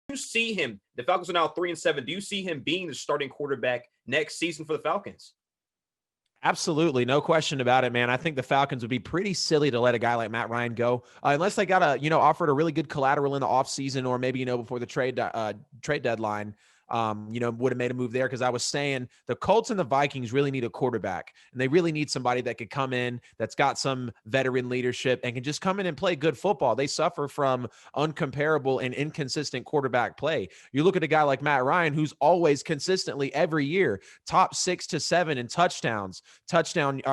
you see him? The Falcons are now 3-7. Do you see him being the starting quarterback next season for the Falcons? Absolutely. No question about it, man. I think the Falcons would be pretty silly to let a guy like Matt Ryan go unless they got offered a really good collateral in the offseason or maybe, before the trade deadline. Would have made a move there because I was saying the Colts and the Vikings really need a quarterback and they really need somebody that could come in that's got some veteran leadership and can just come in and play good football. They suffer from uncomparable and inconsistent quarterback play. You look at a guy like Matt Ryan, who's always consistently every year top 6 to 7 in touchdowns, touchdowns,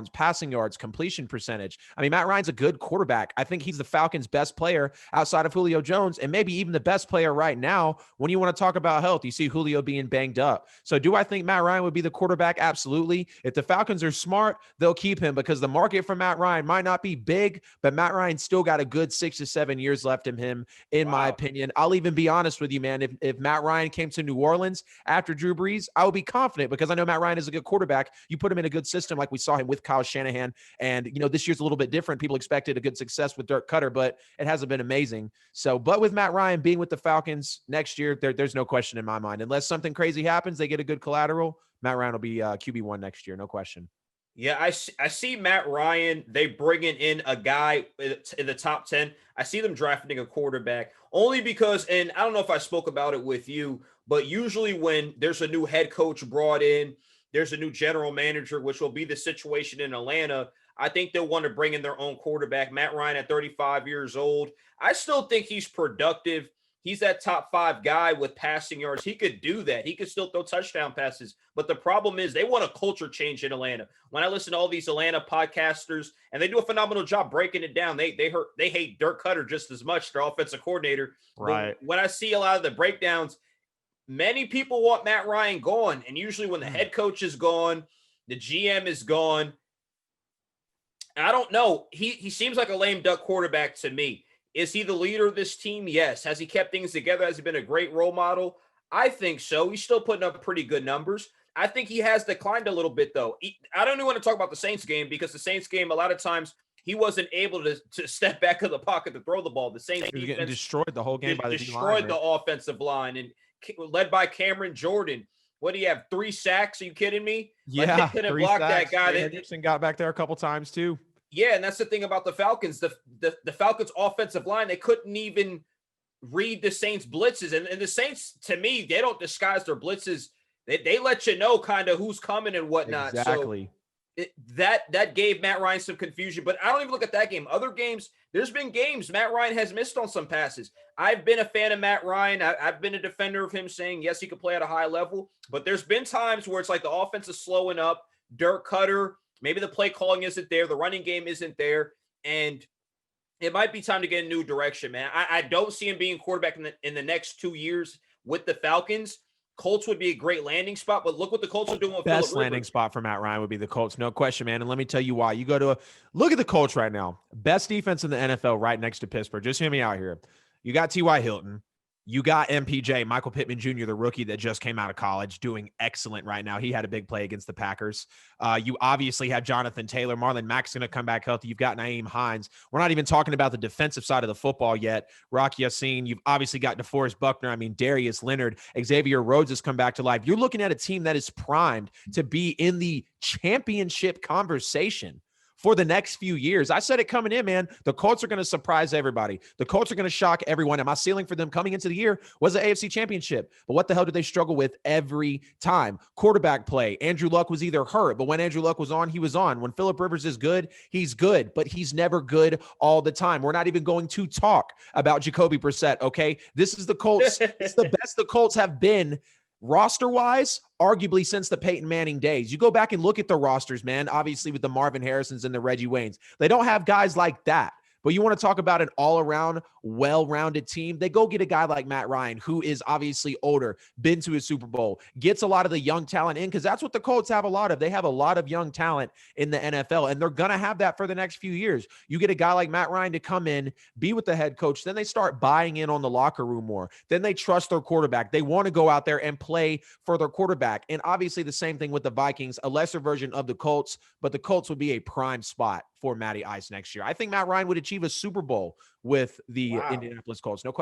passing yards, completion percentage. I mean, Matt Ryan's a good quarterback. I think he's the Falcons' best player outside of Julio Jones and maybe even the best player right now. When you want to talk about health, you see Julio being banged up. So do I think Matt Ryan would be the quarterback? Absolutely. If the Falcons are smart, they'll keep him because the market for Matt Ryan might not be big, but Matt Ryan's still got a good 6 to 7 years left in him, in my opinion. I'll even be honest with you, man. If Matt Ryan came to New Orleans after Drew Brees, I would be confident because I know Matt Ryan is a good quarterback. You put him in a good system like we saw him with Kyle Shanahan. And, this year's a little bit different. People expected a good success with Dirk Cutter, but it hasn't been amazing. So, but with Matt Ryan being with the Falcons next year, there's no question in my mind. Unless something crazy happens, they get a good collateral, Matt Ryan will be QB1 next year. No question. Yeah, I see Matt Ryan. They bringing in a guy in the top 10. I see them drafting a quarterback only because, and I don't know if I spoke about it with you, but usually when there's a new head coach brought in, there's a new general manager, which will be the situation in Atlanta. I think they'll want to bring in their own quarterback. Matt Ryan at 35 years old. I still think he's productive. He's that top 5 guy with passing yards. He could do that. He could still throw touchdown passes. But the problem is they want a culture change in Atlanta. When I listen to all these Atlanta podcasters, and they do a phenomenal job breaking it down, they hate Dirk Cutter just as much, their offensive coordinator. Right. But when I see a lot of the breakdowns, many people want Matt Ryan gone. And usually when the head coach is gone, the GM is gone. I don't know. He seems like a lame duck quarterback to me. Is he the leader of this team? Yes. Has he kept things together? Has he been a great role model? I think so. He's still putting up pretty good numbers. I think he has declined a little bit, though. I don't even want to talk about the Saints game because the Saints game, a lot of times, he wasn't able to step back in the pocket to throw the ball. The Saints he was getting destroyed the whole game by the destroyed the offensive line and led by Cameron Jordan. What do you have? 3 sacks? Are you kidding me? Yeah, like they couldn't block sacks. that guy. Henderson got back there a couple times too. Yeah, and that's the thing about the Falcons. The Falcons' offensive line, they couldn't even read the Saints' blitzes. And the Saints, to me, they don't disguise their blitzes. They let you know kind of who's coming and whatnot. Exactly. So that gave Matt Ryan some confusion. But I don't even look at that game. Other games, there's been games Matt Ryan has missed on some passes. I've been a fan of Matt Ryan. I've been a defender of him saying, yes, he could play at a high level. But there's been times where it's like the offense is slowing up. Dirk Cutter, maybe the play calling isn't there. The running game isn't there. And it might be time to get a new direction, man. I don't see him being quarterback in the next 2 years with the Falcons. Colts would be a great landing spot, but look what the Colts are doing with Best Phillip landing Rivers. spot for Matt Ryan would be the Colts. No question, man. And let me tell you why. You go to look at the Colts right now. Best defense in the NFL right next to Pittsburgh. Just hear me out here. You got T.Y. Hilton. You got MPJ, Michael Pittman Jr., the rookie that just came out of college, doing excellent right now. He had a big play against the Packers. You obviously have Jonathan Taylor. Marlon Mack's going to come back healthy. You've got Naeem Hines. We're not even talking about the defensive side of the football yet. Rock Yassin. You've obviously got DeForest Buckner. I mean, Darius Leonard. Xavier Rhodes has come back to life. You're looking at a team that is primed to be in the championship conversation for the next few years. I said it coming in, man. The Colts are going to surprise everybody. The Colts are going to shock everyone. And my ceiling for them coming into the year was the AFC Championship. But what the hell did they struggle with every time? Quarterback play. Andrew Luck was either hurt, but when Andrew Luck was on, he was on. When Phillip Rivers is good, he's good, but he's never good all the time. We're not even going to talk about Jacoby Brissett, okay? This is the Colts. It's the best the Colts have been roster-wise, arguably since the Peyton Manning days. You go back and look at the rosters, man, obviously with the Marvin Harrisons and the Reggie Waynes. They don't have guys like that. But you want to talk about an all-around, well-rounded team, they go get a guy like Matt Ryan, who is obviously older, been to a Super Bowl, gets a lot of the young talent in, because that's what the Colts have a lot of. They have a lot of young talent in the NFL, and they're going to have that for the next few years. You get a guy like Matt Ryan to come in, be with the head coach, then they start buying in on the locker room more. Then they trust their quarterback. They want to go out there and play for their quarterback. And obviously the same thing with the Vikings, a lesser version of the Colts, but the Colts would be a prime spot for Matty Ice next year. I think Matt Ryan would achieve a Super Bowl with the Indianapolis Colts. No question.